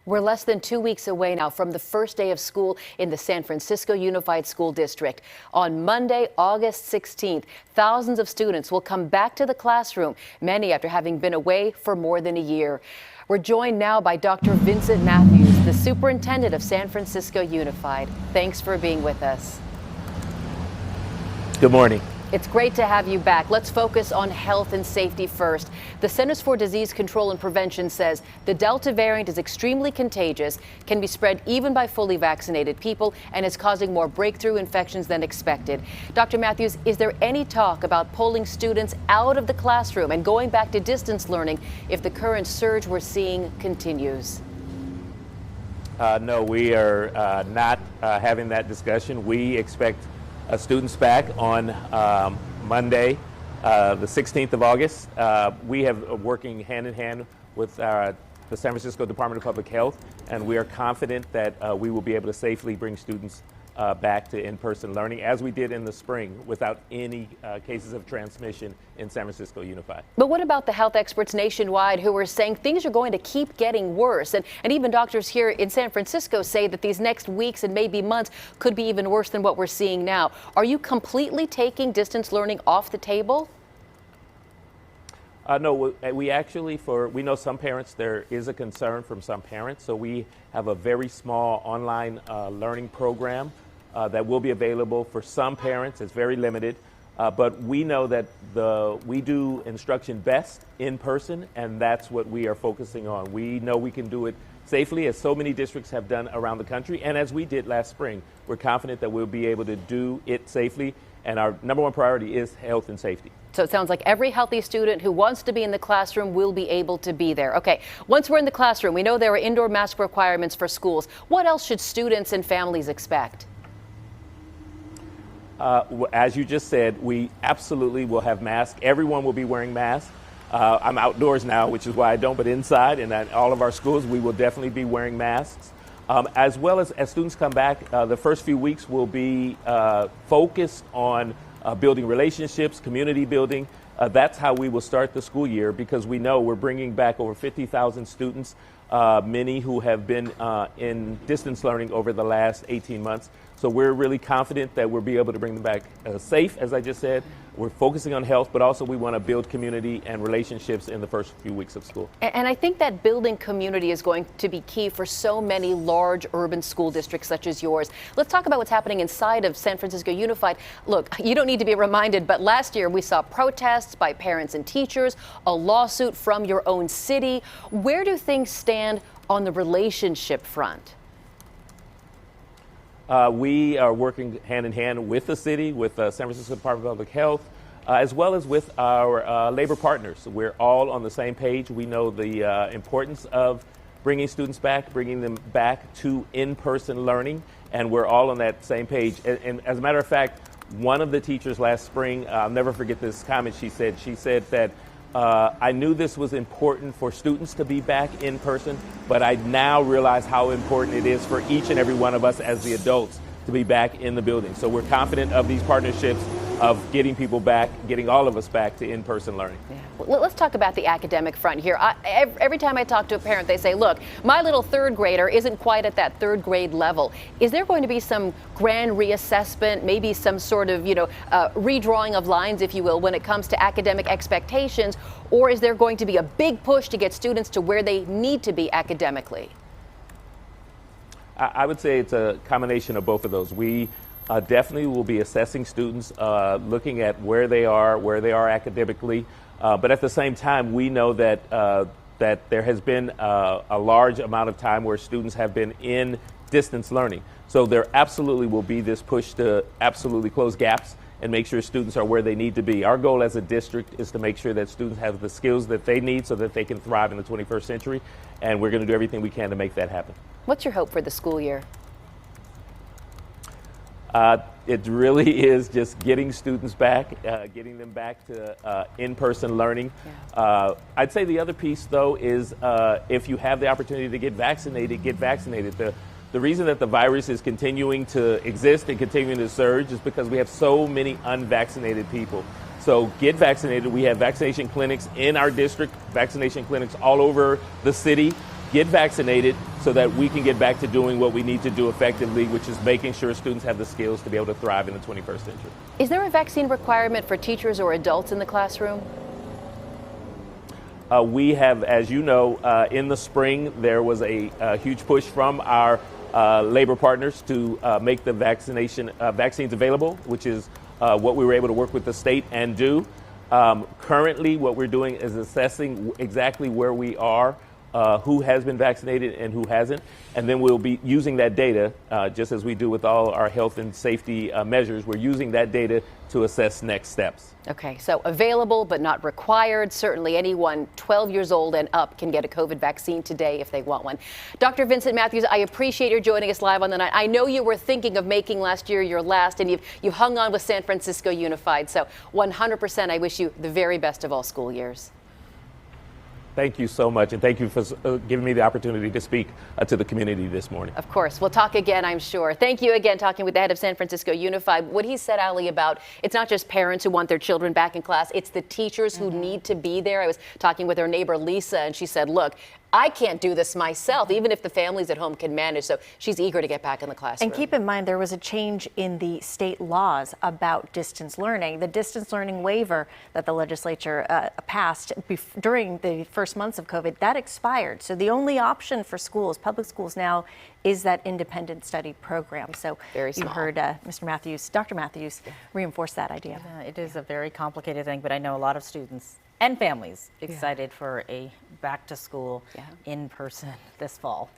We're less than 2 weeks away now from the first day of school in the San Francisco Unified School District. On Monday, August 16th, thousands of students will come back to the classroom, many after having been away for more than a year. We're joined now by Dr. Vincent Matthews, the Superintendent of San Francisco Unified. Thanks for being with us. Good morning. It's great to have you back. Let's focus on health and safety first. The Centers for Disease Control and Prevention says the Delta variant is extremely contagious, can be spread even by fully vaccinated people, and is causing more breakthrough infections than expected. Dr. Matthews, is there any talk about pulling students out of the classroom and going back to distance learning if the current surge we're seeing continues? No, we are not having that discussion. We expect students back on Monday, the 16th of August. We have working hand in hand with the San Francisco Department of Public Health, and we are confident that we will be able to safely bring students back to in-person learning, as we did in the spring, without any cases of transmission in San Francisco Unified. But what about the health experts nationwide who are saying things are going to keep getting worse? And even doctors here in San Francisco say that these next weeks and maybe months could be even worse than what we're seeing now. Are you completely taking distance learning off the table? No, we know some parents, there is a concern from some parents, so we have a very small online learning program that will be available for some parents. It's very limited, but we know that we do instruction best in person, and that's what we are focusing on. We know we can do it safely, as so many districts have done around the country, and as we did last spring. We're confident that we'll be able to do it safely, and our number one priority is health and safety. So it sounds like every healthy student who wants to be in the classroom will be able to be there. Okay, once we're in the classroom, we know there are indoor mask requirements for schools. What else should students and families expect? As you just said, we absolutely will have masks. Everyone will be wearing masks. I'm outdoors now, which is why I don't, but inside and at all of our schools, we will definitely be wearing masks. As well as students come back, the first few weeks will be focused on building relationships, community building. That's how we will start the school year, because we know we're bringing back over 50,000 students, many who have been in distance learning over the last 18 months. So we're really confident that we'll be able to bring them back safe, as I just said. We're focusing on health, but also we want to build community and relationships in the first few weeks of school. And I think that building community is going to be key for so many large urban school districts such as yours. Let's talk about what's happening inside of San Francisco Unified. Look, you don't need to be reminded, but last year we saw protests by parents and teachers, a lawsuit from your own city. Where do things stand on the relationship front? We are working hand in hand with the city, with San Francisco Department of Public Health, as well as with our labor partners. We're all on the same page. We know the importance of bringing students back, bringing them back to in-person learning, and we're all on that same page. And as a matter of fact, one of the teachers last spring, I'll never forget this comment she said that I knew this was important for students to be back in person, but I now realize how important it is for each and every one of us as the adults to be back in the building. So we're confident of these partnerships, of getting people back, getting all of us back to in-person learning. Yeah. Well, let's talk about the academic front here. Every time I talk to a parent, they say, look, my little third grader isn't quite at that third grade level. Is there going to be some grand reassessment, maybe some sort of, redrawing of lines, if you will, when it comes to academic expectations? Or is there going to be a big push to get students to where they need to be academically? I would say it's a combination of both of those. We definitely will be assessing students, looking at where they are academically. But at the same time, we know that that there has been a large amount of time where students have been in distance learning. So there absolutely will be this push to absolutely close gaps and make sure students are where they need to be. Our goal as a district is to make sure that students have the skills that they need so that they can thrive in the 21st century, and we're going to do everything we can to make that happen. What's your hope for the school year? It really is just getting students back, getting them back to in-person learning. Yeah. I'd say the other piece, though, is if you have the opportunity to get vaccinated, get vaccinated. The reason that the virus is continuing to exist and continuing to surge is because we have so many unvaccinated people. So get vaccinated. We have vaccination clinics in our district, vaccination clinics all over the city. get vaccinated so that we can get back to doing what we need to do effectively, which is making sure students have the skills to be able to thrive in the 21st century. Is there a vaccine requirement for teachers or adults in the classroom? We have, as you know, in the spring, there was a huge push from our labor partners to make the vaccines available, which is what we were able to work with the state and do. Currently, what we're doing is assessing exactly where we are, who has been vaccinated and who hasn't, and then we'll be using that data, just as we do with all our health and safety measures. We're using that data to assess next steps. Okay, so available but not required. Certainly anyone 12 years old and up can get a COVID vaccine today if they want one. Dr. Vincent Matthews, I appreciate your joining us live on the night. I know you were thinking of making last year your last, and you've hung on with San Francisco Unified. So 100%, I wish you the very best of all school years. Thank you so much, and thank you for giving me the opportunity to speak to the community this morning. Of course. We'll talk again, I'm sure. Thank you again, talking with the head of San Francisco Unified. What he said, Ali, about it's not just parents who want their children back in class, it's the teachers who need to be there. I was talking with her neighbor, Lisa, and she said, look, I can't do this myself, even if the families at home can manage. So she's eager to get back in the classroom. And keep in mind, there was a change in the state laws about distance learning. The distance learning waiver that the legislature passed during the first months of COVID, that expired. So the only option for schools, public schools now, is that independent study program. So you heard Mr. Matthews, Dr. Matthews, reinforce that idea. It is a very complicated thing, but I know a lot of students and families excited for a back to school in person this fall.